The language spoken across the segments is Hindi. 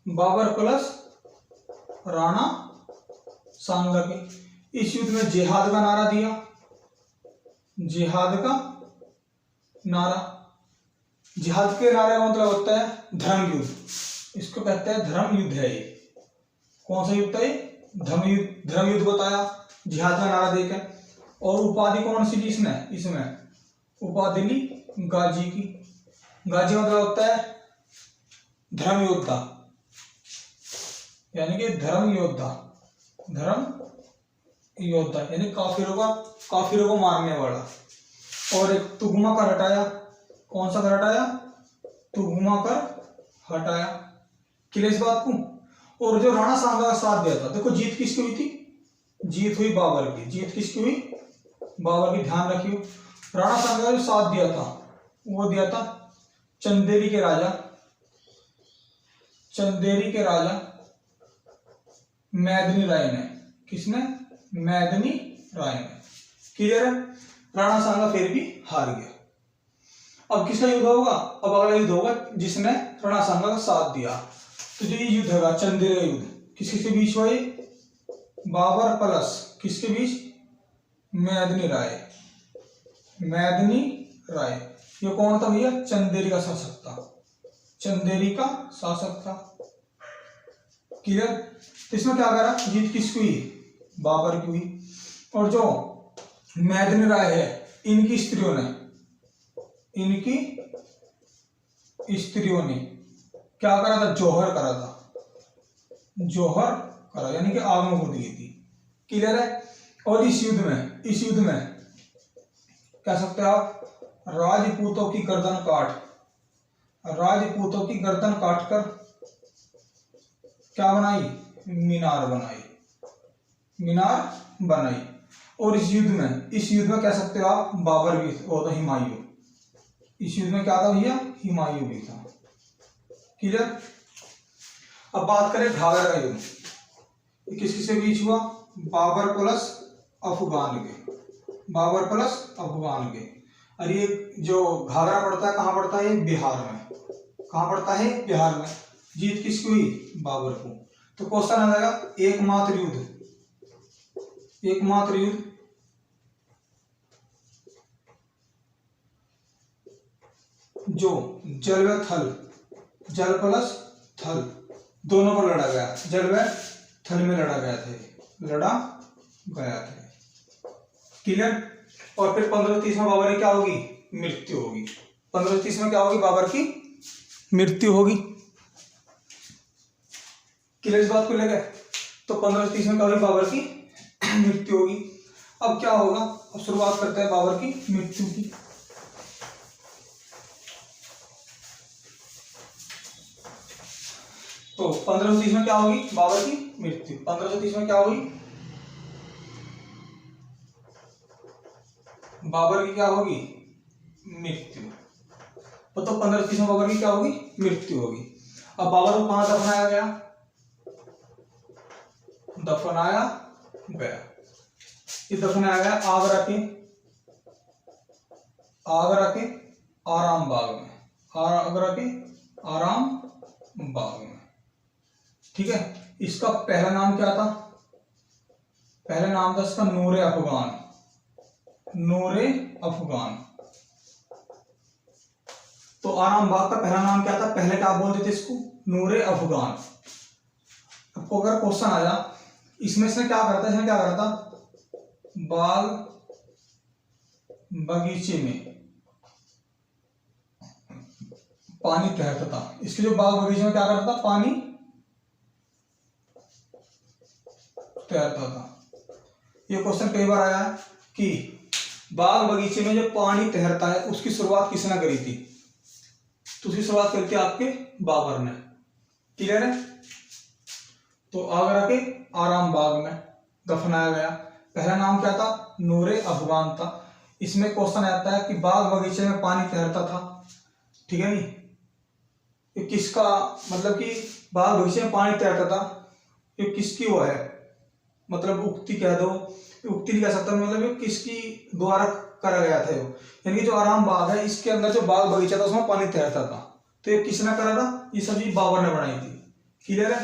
बाबर प्लस राणा सांगा के। इस युद्ध में जिहाद का नारा दिया, जिहाद का नारा। जिहाद के नारे का मतलब होता है धर्म युद्ध, इसको कहते हैं धर्म युद्ध है ये। कौन सा युद्ध है? धर्म युद्ध बताया जिहाद का नारा देकर। और उपाधि कौन सी दी इसमें उपाधि ली गाजी की। गाजी मतलब होता है धर्म योद्धा, यानी कि धर्म योद्धा, धर्म योद्धा यानी काफिरों को मारने वाला। और एक तुगमा कर हटाया। कौन सा कर हटाया? तुगमा कर हटाया। क्लियर इस बात को। और जो राणा सांगा का साथ दिया था, देखो जीत किसकी हुई थी? जीत हुई बाबर की। जीत किसकी हुई? बाबर की। ध्यान रखियो, राणा सांगा का जो साथ दिया था वो दिया था चंदेरी के राजा, चंदेरी के राजा मैदनी राय ने। किसने? मैदनी राय ने। क्लियर है? राणा सांगा फिर भी हार गया। अब किसका युद्ध होगा? अब अगला युद्ध होगा जिसने राणा सांगा का साथ दिया। तो जो ये युद्ध होगा चंदेरी का युद्ध, किसके बीच हुआ ये? बाबर प्लस किसके बीच? मैदनी राय। मैदनी राय ये कौन था भैया? चंदेरी का शासक था, चंदेरी का शासक था। क्लियर? तो इसमें क्या करा? जीत किसकी हुई? बाबर की हुई। और जो मैदनी राय है इनकी स्त्रियों ने क्या करा था? जौहर करा था, जौहर करा यानी कि आग में कूद गई थी। क्लियर है? और इस युद्ध में कह सकते हैं आप राजपूतों की गर्दन काट कर क्या बनाई? मीनार बनाई। और इस युद्ध में कह सकते हो आप बाबर भी और हुमायूं। इस युद्ध में क्या था भैया? हुमायूं भी था। क्लियर? अब बात करें घाघरा का युद्ध, किसके बीच हुआ? बाबर प्लस अफगान के। और ये जो घाघरा पड़ता है कहाँ पड़ता है? बिहार में। कहाँ पड़ता है? बिहार में। जीत किसकी हुई? बाबर को। तो क्वेश्चन आ जाएगा एकमात्र युद्ध जो जल व थल, जल प्लस थल दोनों पर लड़ा गया, जल व थल में लड़ा गया था। क्लियर? और फिर 1530 में बाबर की क्या होगी? मृत्यु होगी। 1530 में क्या होगी? बाबर की मृत्यु होगी। क्लियर इस बात को लेकर? तो 1530 में क्या होगी? बाबर की मृत्यु होगी। अब क्या होगा? अब शुरुआत करते हैं बाबर की मृत्यु की। तो 1530 में क्या होगी? बाबर की मृत्यु। 1530 में क्या होगी? बाबर की क्या होगी? मृत्यु। तो 1530 में बाबर की क्या होगी? मृत्यु होगी। अब बाबर को कहां दफनाया गया? ये दफनाया गया आगरा के आराम बाग में। ठीक है? इसका पहला नाम क्या था? पहला नाम था इसका नूरे अफगान। तो आराम बाग का पहला नाम क्या था? पहले क्या बोलते थे इसको? नूरे अफगान। आपको अगर क्वेश्चन आया इसमें से क्या करा था? बाग बगीचे में पानी तैरता था। इसके जो बाग बगीचे में क्या करता था? पानी तैरता था। ये क्वेश्चन कई बार आया है कि बाग बगीचे में जो पानी तैरता है उसकी शुरुआत किसने करी थी? तो उसकी शुरुआत करी थी आपके बाबर ने। क्लियर है? तो आगरा के आराम बाग में दफनाया गया। पहला नाम क्या था? नूरे अफगान था। इसमें क्वेश्चन आता है कि बाग बगीचे में पानी तैरता था, ठीक है नहीं? ये किसका मतलब कि बाग बगीचे में पानी तैरता था, ये किसकी वो है? मतलब उक्ति कह दो, उक्ति नहीं कह सकता, मतलब ये किसकी द्वारा करा गया था? यानी कि जो आराम बाग है इसके अंदर जो बाग बगीचा था उसमें पानी तैरता था, तो ये किसने करा था? ये सब चीज बाबर ने बनाई थी। क्लियर है।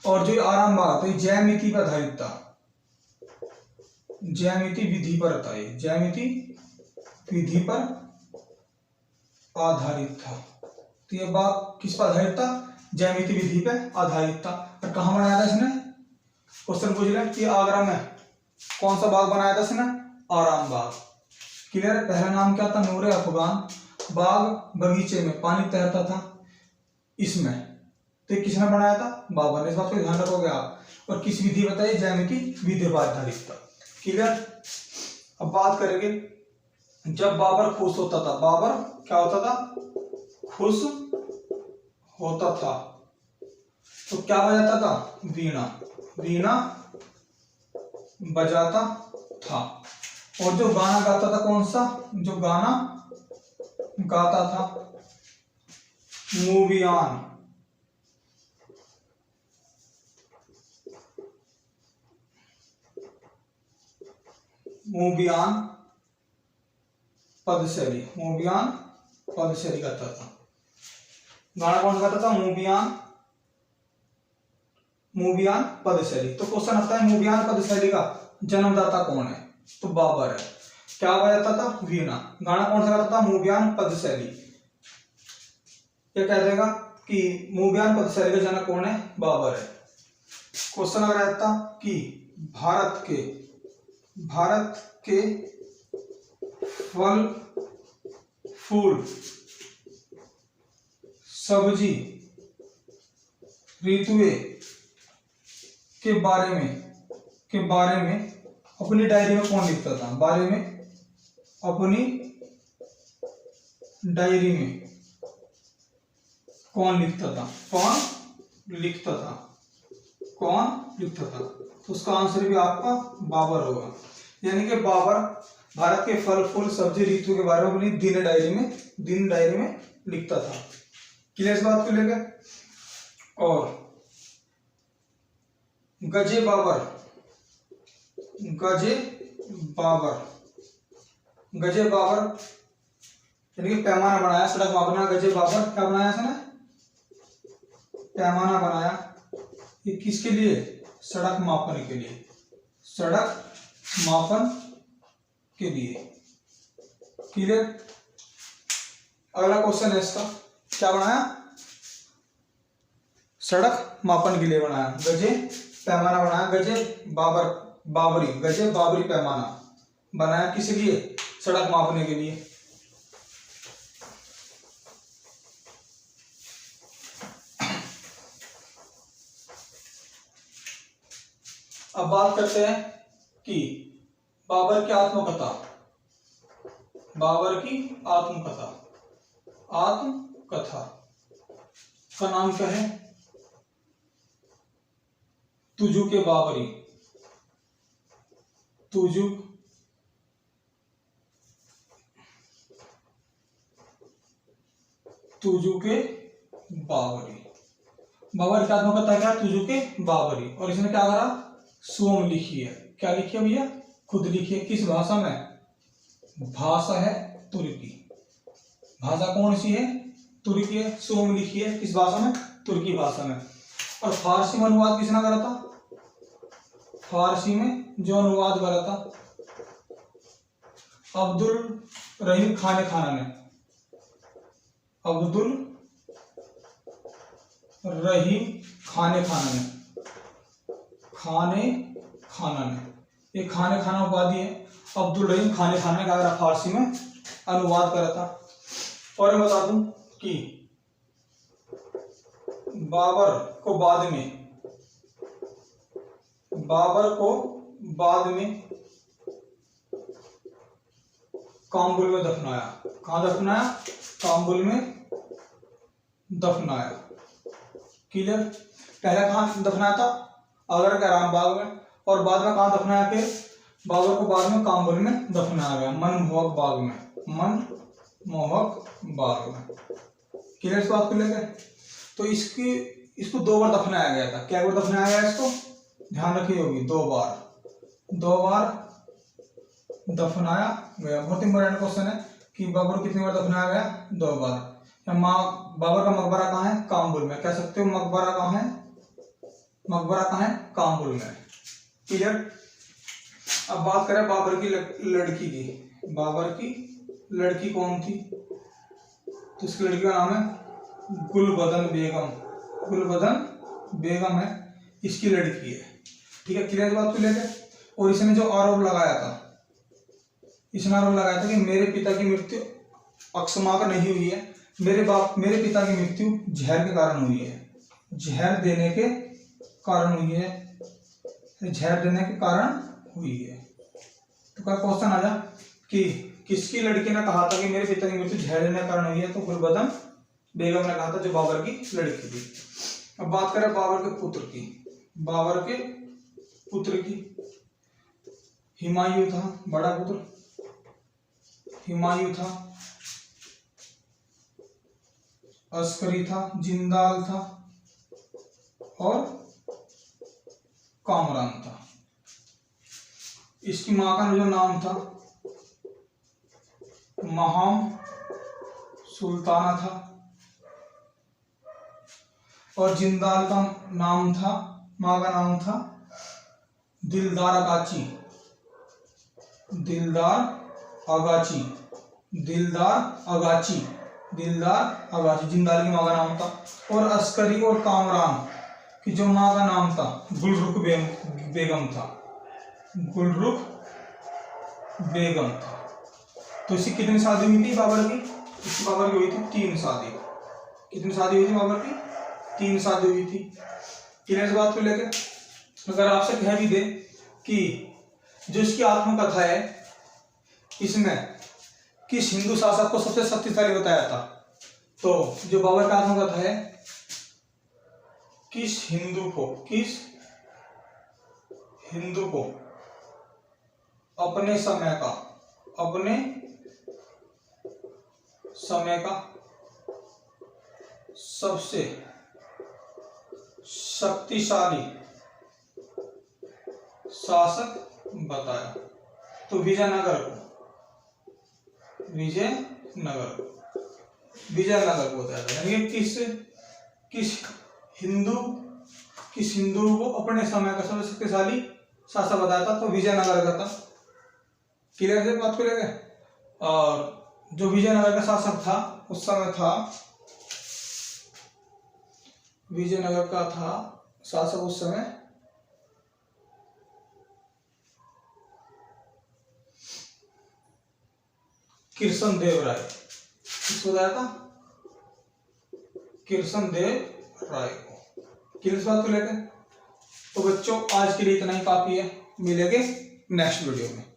और जो आराम बाग तो ज्यामिति पर आधारित था, ज्यामिति विधि पर था, ये ज्यामिति विधि पर आधारित था। तो ये बाग किस पर आधारित था? ज्यामिति विधि पर आधारित था। और कहाँ बनाया था इसने? क्वेश्चन पूछ रहे कि आगरा में कौन सा बाग बनाया था इसने? आराम बाग। क्लियर है। पहला नाम क्या था? नूरे अफगान। बाग बगीचे में पानी तैरता था इसमें। तो किसने बनाया था? बाबर ने। इस बात को ध्यान रखोगे आप। और किस विधि बताइए? ज्यामिति विधि पर आधारित था। क्लियर। अब बात करेंगे जब बाबर खुश होता था। बाबर क्या होता था? खुश होता था तो क्या बजाता था? वीणा। वीणा बजाता था। और जो गाना गाता था कौन सा? जो गाना गाता था मूवियान। मूवियान पदशैली। मूवियान पदशैली गाता था। गाना कौन गाता था? मूवियान। मूवियान पदशैली। तो क्वेश्चन आता है मूवियान पदशैली का जन्मदाता कौन है? तो बाबर है। क्या बजाता था? वीणा। गाना कौन सा गाता था? मूवियान पदशैली। ये कह देगा कि मूवियान पदशैली का जनक कौन है? बाबर है। क्वेश्चन अगर आता कि भारत के फल फूल सब्जी ऋतुएं के बारे में अपनी डायरी में कौन लिखता था? बारे में अपनी डायरी में कौन लिखता था? कौन लिखता था? कौन लिखता था? तो उसका आंसर भी आपका बाबर होगा। यानी कि बाबर भारत के फल फूल सब्जी ऋतु के बारे में अपनी दिन डायरी में लिखता था। क्लियर इस बात को लेकर। और गजे बाबर। यानी कि पैमाना बनाया, सड़क मापना। गजे बाबर क्या बनाया इसने? पैमाना बनाया। ये किसके लिए? सड़क मापन के लिए। सड़क मापन के लिए। क्लियर। अगला क्वेश्चन है इसका, क्या बनाया? सड़क मापन के लिए बनाया। गजे पैमाना बनाया। गजे बाबरी पैमाना बनाया। किस लिए? सड़क मापने के लिए। अब बात करते हैं कि बाबर की आत्मकथा। बाबर की आत्मकथा का नाम क्या है? तुजुक बाबरी। तुजुक बाबरी। बाबर की आत्मकथा क्या? तुजुक बाबरी। और इसने क्या करा? स्वयं लिखी है। क्या लिखी है भैया? खुद लिखी है। किस भाषा में? भाषा है तुर्की। भाषा कौन सी है? तुर्की है। स्वयं लिखी है। किस भाषा में? तुर्की भाषा में। और फारसी में अनुवाद किसने करा था? फारसी में जो अनुवाद करा था अब्दुल रहीम खाने खाना ने। अब्दुल रहीम खाने खाना ने। ये खाने खाना उपाधि है। अब्दुल रहीम खाने खाना ने क्या करा? फारसी में अनुवाद करा था। और मैं बता दूं कि बाबर को बाद में काबुल में दफनाया। कहाँ दफनाया? काबुल में दफनाया। क्लियर। पहले कहाँ दफनाया था? आगरा के आराम बाग में। और बाद में कहाँ दफनाया? फिर बाबर को बाद में काबुल में दफनाया गया, मनमोहक बाग में। क्लियर इस बात को लेकर। तो इसको 2 बार दफनाया गया था। क्या बार दफनाया गया? इसको ध्यान रखिए होगी 2 बार दफनाया गया। बहुत इंपॉर्टेंट क्वेश्चन है कि बाबर कितनी बार दफनाया गया? 2 बार। या बाबर का मकबरा कहाँ है? काबुल में। कह सकते हो मकबरा कहाँ है? मकबरा कहाँ है? काबुल में। क्लियर। अब बात करें बाबर की लड़की की। बाबर की लड़की कौन थी? तो उसकी लड़की का नाम है गुलबदन बेगम। गुलबदन बेगम है, इसकी लड़की है। ठीक है, क्लियर बात को लेकर। और इसने जो आरोप लगाया था, इसने आरोप लगाया था कि मेरे पिता की मृत्यु अकस्मात नहीं हुई है, मेरे पिता की मृत्यु जहर के कारण हुई है। जहर देने के कारण हुई है, जहर देने के कारण हुई है। तो क्या क्वेश्चन आ जा कि किसकी लड़की ने कहा था कि मेरे पिता की मृत्यु जहर देने के कारण हुई है? तो गुलबदन बेगम ने कहा था, जो बाबर की लड़की थी। अब बात करें बाबर के पुत्र की। बाबर के पुत्र की, हुमायूं था बड़ा पुत्र, हुमायूं था, अस्करी था, जिंदाल था और कामरान था। इसकी मां का जो नाम था महाम सुल्ताना था और जिंदाल का नाम था, मां का नाम था दिलदार अगाची। दिलदार अगाची, दिलदार अगाची, दिलदार अगाची जिंदाल की मां का नाम था। और अस्करी और कामरान की जो मां का नाम था गुलरुख बेगम था। गुलरुख बेगम था। तो इसकी कितनी शादी हुई थी बाबर की? इसकी बाबर की हुई थी 3 शादी। कितनी शादी हुई थी बाबर की? 3 शादी हुई थी। क्लियर इस बात को लेकर। अगर आपसे कह भी दे कि जो इसकी आत्मकथा है, इसमें किस हिंदू शासक को सबसे शक्तिशाली बताया था, तो जो बाबर का आत्मकथा है, किस हिंदू को अपने समय का सबसे शक्तिशाली शासक बताया, तो विजयनगर को बताया था। यानी किस हिंदू को अपने समय का सबसे शक्तिशाली शासक बताया था, तो विजयनगर का था। क्लियर है बात को लेकर। और जो विजयनगर का शासक था उस समय था, विजयनगर का था शासक उस समय कृष्णदेव राय। किसको बताया था? कृष्णदेव राय को। किस बात को लेकर। तो बच्चों आज के लिए इतना ही काफी है, मिलेंगे नेक्स्ट वीडियो में।